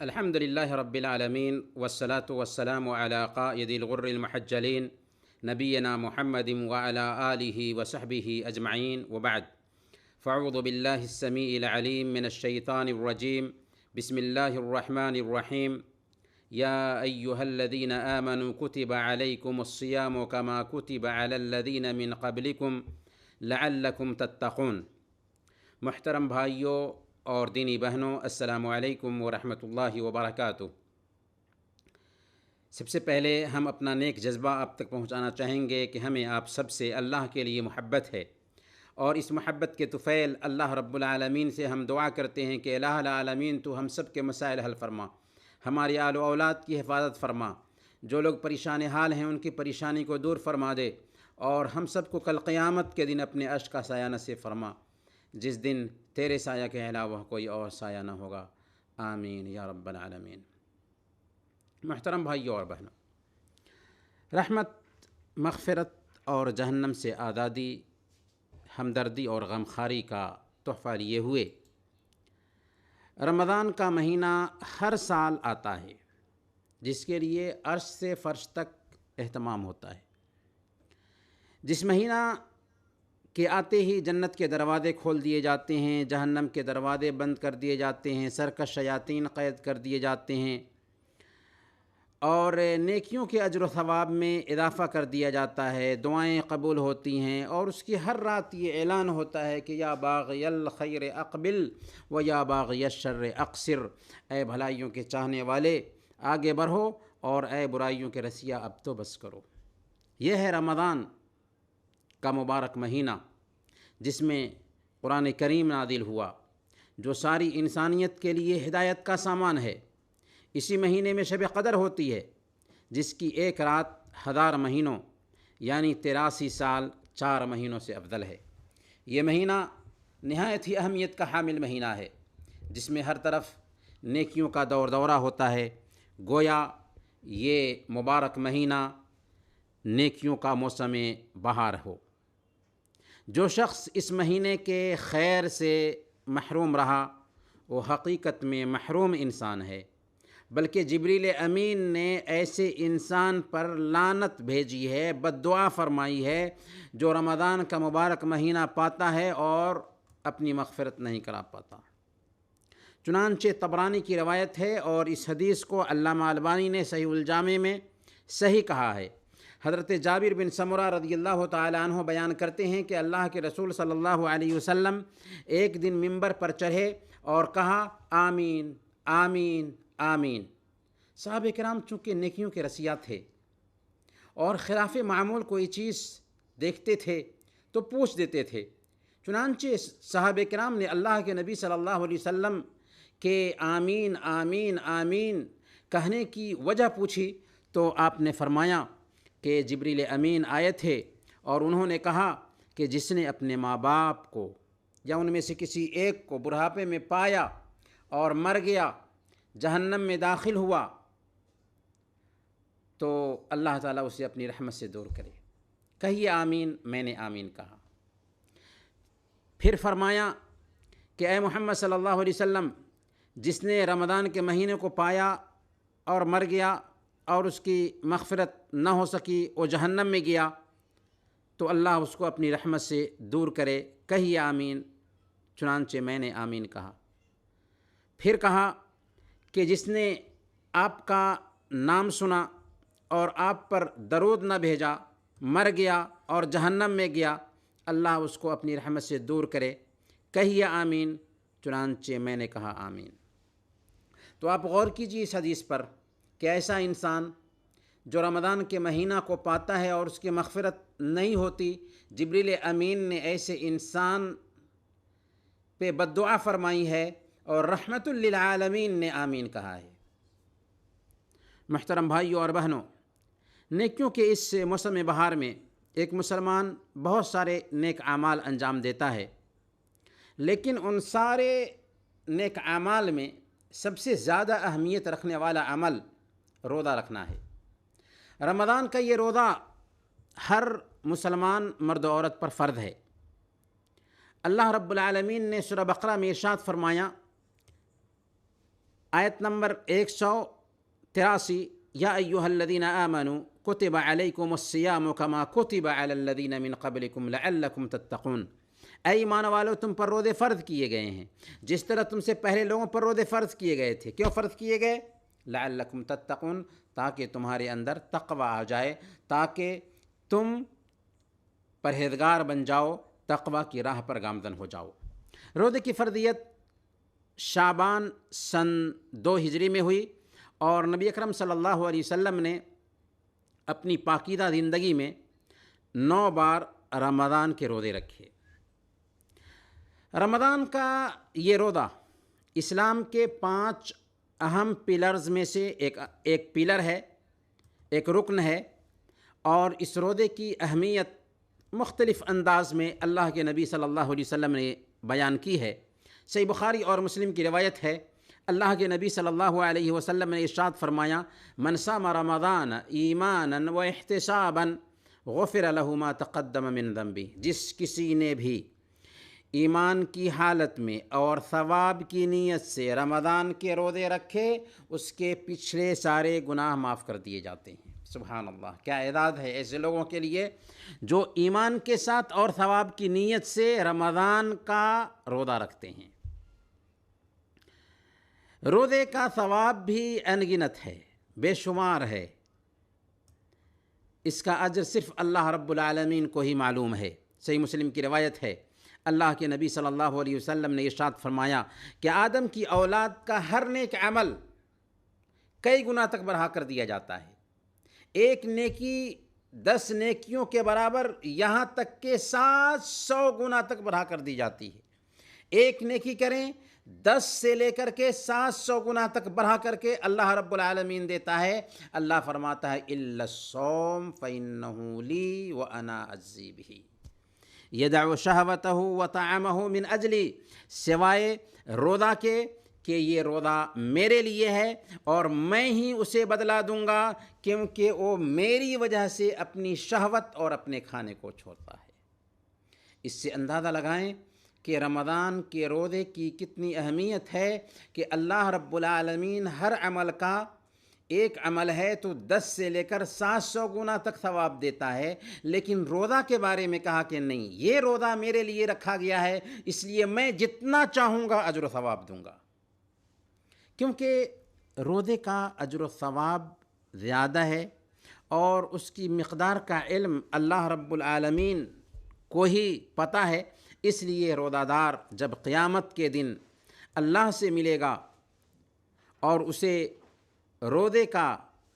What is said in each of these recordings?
الحمد لله رب العالمين والصلاة والسلام على قائد الغر المحجلين نبينا محمد وعلى آله وصحبه أجمعين، وبعد، فأعوذ بالله السميع العليم من الشيطان الرجيم. بسم الله الرحمن الرحيم. يا أيها الذين آمنوا كتب عليكم الصيام كما كتب على الذين من قبلكم لعلكم تتقون. محترم بھائیوں اور دینی بہنوں، السلام علیکم ورحمۃ اللہ وبرکاتہ۔ سب سے پہلے ہم اپنا نیک جذبہ آپ تک پہنچانا چاہیں گے کہ ہمیں آپ سب سے اللہ کے لیے محبت ہے، اور اس محبت کے طفیل اللہ رب العالمین سے ہم دعا کرتے ہیں کہ الہ العالمین تو ہم سب کے مسائل حل فرما، ہماری آل و اولاد کی حفاظت فرما، جو لوگ پریشان حال ہیں ان کی پریشانی کو دور فرما دے، اور ہم سب کو کل قیامت کے دن اپنے عرش کا سایہ نصیب فرما، جس دن تیرے سایہ کے علاوہ کوئی اور سایہ نہ ہوگا۔ آمین یا رب العالمین۔ محترم بھائیوں اور بہنوں، رحمت، مغفرت اور جہنم سے آزادی، ہمدردی اور غمخواری کا تحفہ لیے ہوئے رمضان کا مہینہ ہر سال آتا ہے، جس کے لیے عرش سے فرش تک اہتمام ہوتا ہے، جس مہینہ کہ آتے ہی جنت کے دروازے کھول دیے جاتے ہیں، جہنم کے دروازے بند کر دیے جاتے ہیں، سرکش شیاطین قید کر دیے جاتے ہیں، اور نیکیوں کے اجر و ثواب میں اضافہ کر دیا جاتا ہے، دعائیں قبول ہوتی ہیں، اور اس کی ہر رات یہ اعلان ہوتا ہے کہ یا باغی الخیر اقبل و یا باغی الشر اقصر، اے بھلائیوں کے چاہنے والے آگے بڑھو، اور اے برائیوں کے رسیا اب تو بس کرو۔ یہ ہے رمضان کا مبارک مہینہ، جس میں قرآن کریم نازل ہوا، جو ساری انسانیت کے لیے ہدایت کا سامان ہے۔ اسی مہینے میں شب قدر ہوتی ہے، جس کی ایک رات 1000 مہینوں یعنی 83 سال 4 مہینوں سے افضل ہے۔ یہ مہینہ نہایت ہی اہمیت کا حامل مہینہ ہے، جس میں ہر طرف نیکیوں کا دور دورہ ہوتا ہے، گویا یہ مبارک مہینہ نیکیوں کا موسم بہار ہو۔ جو شخص اس مہینے کے خیر سے محروم رہا، وہ حقیقت میں محروم انسان ہے، بلکہ جبریل امین نے ایسے انسان پر لعنت بھیجی ہے، بد دعا فرمائی ہے، جو رمضان کا مبارک مہینہ پاتا ہے اور اپنی مغفرت نہیں کرا پاتا۔ چنانچہ طبرانی کی روایت ہے، اور اس حدیث کو علامہ البانی نے صحیح الجامع میں صحیح کہا ہے۔ حضرت جابر بن سمرہ رضی اللہ تعالی عنہ بیان کرتے ہیں کہ اللہ کے رسول صلی اللہ علیہ وسلم ایک دن ممبر پر چڑھے اور کہا آمین آمین آمین۔ صحابہ کرام چونکہ نیکیوں کے رسیا تھے اور خلاف معمول کوئی چیز دیکھتے تھے تو پوچھ دیتے تھے، چنانچہ صحابہ کرام نے اللہ کے نبی صلی اللہ علیہ وسلم کے آمین آمین آمین کہنے کی وجہ پوچھی، تو آپ نے فرمایا کہ جبریل امین آئے تھے اور انہوں نے کہا کہ جس نے اپنے ماں باپ کو یا ان میں سے کسی ایک کو بڑھاپے میں پایا اور مر گیا، جہنم میں داخل ہوا، تو اللہ تعالیٰ اسے اپنی رحمت سے دور کرے۔ کہیے آمین۔ میں نے آمین کہا۔ پھر فرمایا کہ اے محمد صلی اللہ علیہ وسلم، جس نے رمضان کے مہینے کو پایا اور مر گیا اور اس کی مغفرت نہ ہو سکی، وہ جہنم میں گیا، تو اللہ اس کو اپنی رحمت سے دور کرے۔ کہیے آمین۔ چنانچہ میں نے آمین کہا۔ پھر کہا کہ جس نے آپ کا نام سنا اور آپ پر درود نہ بھیجا، مر گیا اور جہنم میں گیا، اللہ اس کو اپنی رحمت سے دور کرے۔ کہیے آمین۔ چنانچہ میں نے کہا آمین۔ تو آپ غور کیجیے اس حدیث پر کہ ایسا انسان جو رمضان کے مہینہ کو پاتا ہے اور اس کی مغفرت نہیں ہوتی، جبریل امین نے ایسے انسان پہ بد دعا فرمائی ہے، اور رحمت للعالمین نے آمین کہا ہے۔ محترم بھائیوں اور بہنوں، نیکیوں کے اس موسم بہار میں ایک مسلمان بہت سارے نیک اعمال انجام دیتا ہے، لیکن ان سارے نیک اعمال میں سب سے زیادہ اہمیت رکھنے والا عمل روزہ رکھنا ہے۔ رمضان کا یہ روزہ ہر مسلمان مرد و عورت پر فرض ہے، اللہ رب العالمین نے سورہ بقرہ میں ارشاد فرمایا، آیت نمبر 183، یا ایھا الذین آمنوا کتب علیکم الصیام کما کتب علی الذین من قبلکم لعلکم تتقون، اے ایمان والو تم پر روزے فرض کیے گئے ہیں جس طرح تم سے پہلے لوگوں پر روزے فرض کیے گئے تھے۔ کیوں فرض کیے گئے؟ لعلکم تتقون، تاکہ تمہارے اندر تقوی آ جائے، تاکہ تم پرہیزگار بن جاؤ، تقوی کی راہ پر گامزن ہو جاؤ۔ روزے کی فرضیت شعبان سن 2 ہجری میں ہوئی، اور نبی اکرم صلی اللہ علیہ وسلم نے اپنی پاکیزہ زندگی میں 9 بار رمضان کے روزے رکھے۔ رمضان کا یہ روزہ اسلام کے 5 اہم پلرز میں سے ایک پلر ہے، ایک رکن ہے، اور اس روزے کی اہمیت مختلف انداز میں اللہ کے نبی صلی اللہ علیہ وسلم نے بیان کی ہے۔ صحیح بخاری اور مسلم کی روایت ہے، اللہ کے نبی صلی اللہ علیہ وسلم نے ارشاد فرمایا، من صام رمضان ایمانا و احتسابا غفر له ما تقدم من ذنبہ، جس کسی نے بھی ایمان کی حالت میں اور ثواب کی نیت سے رمضان کے روزے رکھے، اس کے پچھلے سارے گناہ معاف کر دیے جاتے ہیں۔ سبحان اللہ، کیا اعداد ہے ایسے لوگوں کے لیے جو ایمان کے ساتھ اور ثواب کی نیت سے رمضان کا روزہ رکھتے ہیں۔ روزے کا ثواب بھی انگنت ہے، بے شمار ہے، اس کا اجر صرف اللہ رب العالمین کو ہی معلوم ہے۔ صحیح مسلم کی روایت ہے، اللہ کے نبی صلی اللہ علیہ وسلم نے ارشاد فرمایا کہ آدم کی اولاد کا ہر نیک عمل کئی گنا تک بڑھا کر دیا جاتا ہے۔ ایک نیکی 10 نیکیوں کے برابر، یہاں تک کہ 700 گنا تک بڑھا کر دی جاتی ہے۔ ایک نیکی کریں 10 سے لے کر کے 700 گنا تک بڑھا کر کے اللہ رب العالمین دیتا ہے۔ اللہ فرماتا ہے الا الصوم فإنه لي وأنا أجزي به يدع شہوته وطعامه من اجلی، سوائے روزہ کے کہ یہ روزہ میرے لیے ہے اور میں ہی اسے بدلا دوں گا، کیونکہ وہ میری وجہ سے اپنی شہوت اور اپنے کھانے کو چھوڑتا ہے۔ اس سے اندازہ لگائیں کہ رمضان کے روزے کی کتنی اہمیت ہے کہ اللہ رب العالمین ہر عمل کا، ایک عمل ہے تو 10 سے لے کر 700 گنا تک ثواب دیتا ہے، لیکن روزہ کے بارے میں کہا کہ نہیں، یہ روزہ میرے لیے رکھا گیا ہے، اس لیے میں جتنا چاہوں گا اجر و ثواب دوں گا، کیونکہ روزے کا اجر و ثواب زیادہ ہے اور اس کی مقدار کا علم اللہ رب العالمین کو ہی پتہ ہے۔ اس لیے روزہ دار جب قیامت کے دن اللہ سے ملے گا اور اسے روزے کا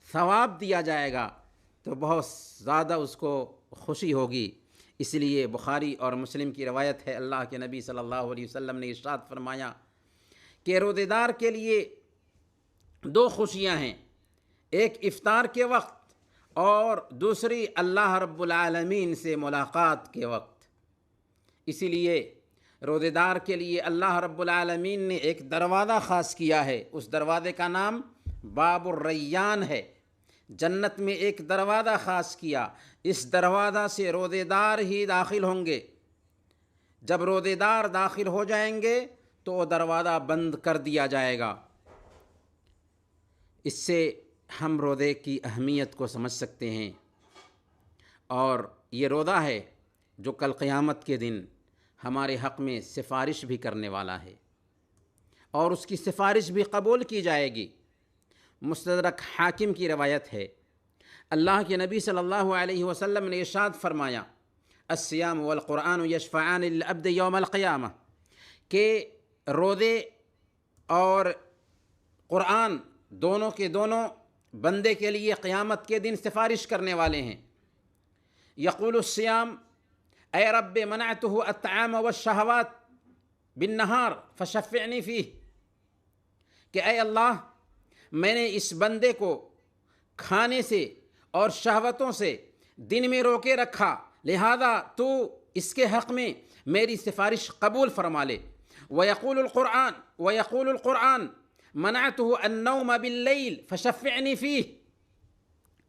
ثواب دیا جائے گا تو بہت زیادہ اس کو خوشی ہوگی۔ اس لیے بخاری اور مسلم کی روایت ہے، اللہ کے نبی صلی اللہ علیہ وسلم نے ارشاد فرمایا کہ روزے دار کے لیے 2 خوشیاں ہیں، ایک افطار کے وقت اور دوسری اللہ رب العالمین سے ملاقات کے وقت۔ اسی لیے روزے دار کے لیے اللہ رب العالمین نے ایک دروازہ خاص کیا ہے، اس دروازے کا نام باب الریان ہے۔ جنت میں ایک دروازہ خاص کیا، اس دروازہ سے روزے دار ہی داخل ہوں گے۔ جب روزے دار داخل ہو جائیں گے تو وہ دروازہ بند کر دیا جائے گا۔ اس سے ہم روزے کی اہمیت کو سمجھ سکتے ہیں، اور یہ روزہ ہے جو کل قیامت کے دن ہمارے حق میں سفارش بھی کرنے والا ہے، اور اس کی سفارش بھی قبول کی جائے گی۔ مستدرک حاکم کی روایت ہے، اللہ کے نبی صلی اللہ علیہ وسلم نے ارشاد فرمایا، الصیام والقرآن یشفعان للعبد یوم القیامہ، کہ روزے اور قرآن دونوں کے دونوں بندے کے لیے قیامت کے دن سفارش کرنے والے ہیں۔ یقول الصیام اے رب منعته الطعام والشہوات بالنہار فشفعنی فیہ، کہ اے اللہ میں نے اس بندے کو کھانے سے اور شہوتوں سے دن میں روکے رکھا، لہذا تو اس کے حق میں میری سفارش قبول فرما لے۔ وَيَقُولُ الْقُرْآنُ مَنَعْتُهُ النَّوْمَ بِاللَّيْلِ فَشَفِّعْنِي فِيهِ،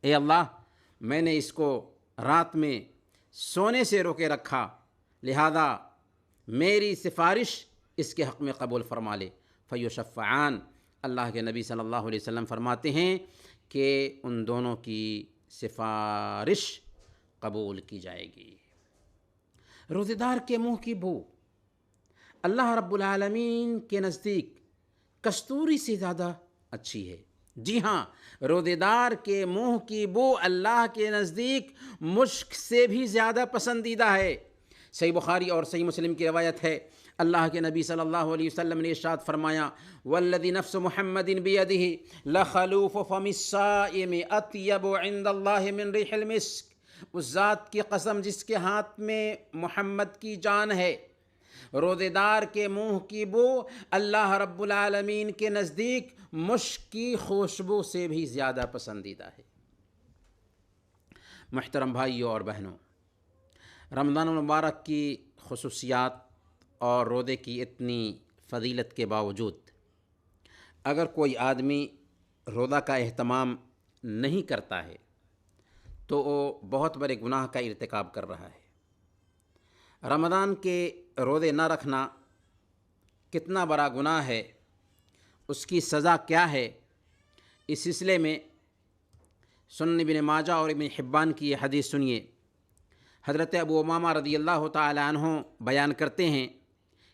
اے اللہ میں نے اس کو رات میں سونے سے روکے رکھا، لہذا میری سفارش اس کے حق میں قبول فرما لے۔ فیشفعان، اللہ کے نبی صلی اللہ علیہ وسلم فرماتے ہیں کہ ان دونوں کی سفارش قبول کی جائے گی۔ روزے دار کے منہ کی بو اللہ رب العالمین کے نزدیک کستوری سے زیادہ اچھی ہے۔ جی ہاں، روزے دار کے منہ کی بو اللہ کے نزدیک مشک سے بھی زیادہ پسندیدہ ہے۔ صحیح بخاری اور صحیح مسلم کی روایت ہے، اللہ کے نبی صلی اللہ علیہ وسلم نے ارشاد فرمایا، والذی نفس محمد بیدہ لخلوف فم الصائم اطیب عند اللہ من ریح المسک۔ اس ذات کی قسم جس کے ہاتھ میں محمد کی جان ہے، روزے دار کے منہ کی بو اللہ رب العالمین کے نزدیک مشک کی خوشبو سے بھی زیادہ پسندیدہ ہے۔ محترم بھائیوں اور بہنوں، رمضان المبارک کی خصوصیات اور روزے کی اتنی فضیلت کے باوجود اگر کوئی آدمی روزہ کا اہتمام نہیں کرتا ہے تو وہ بہت بڑے گناہ کا ارتکاب کر رہا ہے۔ رمضان کے روزے نہ رکھنا کتنا بڑا گناہ ہے، اس کی سزا کیا ہے، اس سلسلے میں سنن ابن ماجہ اور ابن حبان کی یہ حدیث سنیے۔ حضرت ابو امامہ رضی اللہ تعالی عنہ بیان کرتے ہیں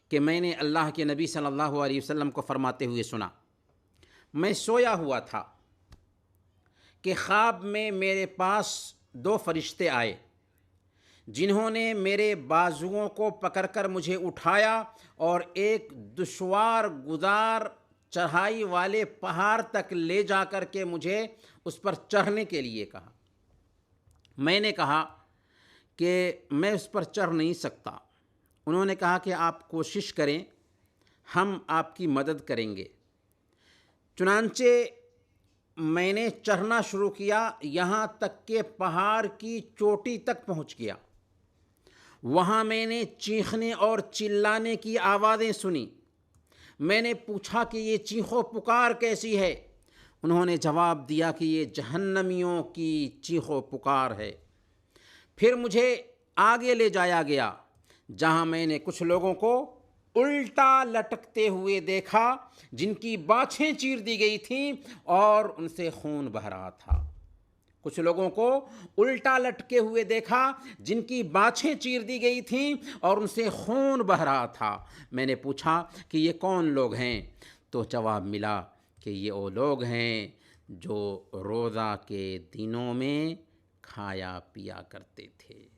کہ میں نے اللہ کے نبی صلی اللہ علیہ وسلم کو فرماتے ہوئے سنا، میں سویا ہوا تھا کہ خواب میں میرے پاس دو فرشتے آئے جنہوں نے میرے بازوؤں کو پکڑ کر مجھے اٹھایا اور ایک دشوار گزار چڑھائی والے پہاڑ تک لے جا کر کے مجھے اس پر چڑھنے کے لیے کہا۔ میں نے کہا کہ میں اس پر چڑھ نہیں سکتا۔ انہوں نے کہا کہ آپ کوشش کریں، ہم آپ کی مدد کریں گے۔ چنانچہ میں نے چڑھنا شروع کیا، یہاں تک کہ پہاڑ کی چوٹی تک پہنچ گیا۔ وہاں میں نے چیخنے اور چلانے کی آوازیں سنی۔ میں نے پوچھا کہ یہ چیخو پکار کیسی ہے؟ انہوں نے جواب دیا کہ یہ جہنمیوں کی چیخو پکار ہے۔ پھر مجھے آگے لے جایا گیا جہاں میں نے کچھ لوگوں کو الٹا لٹکتے ہوئے دیکھا جن کی باچھیں چیر دی گئی تھیں اور ان سے خون بہہ رہا تھا۔ کچھ لوگوں کو الٹا لٹکے ہوئے دیکھا جن کی باچھیں چیر دی گئی تھیں اور ان سے خون بہہ رہا تھا۔ میں نے پوچھا کہ یہ کون لوگ ہیں؟ تو جواب ملا کہ یہ وہ لوگ ہیں جو روزہ کے دنوں میں کھایا پیا کرتے تھے۔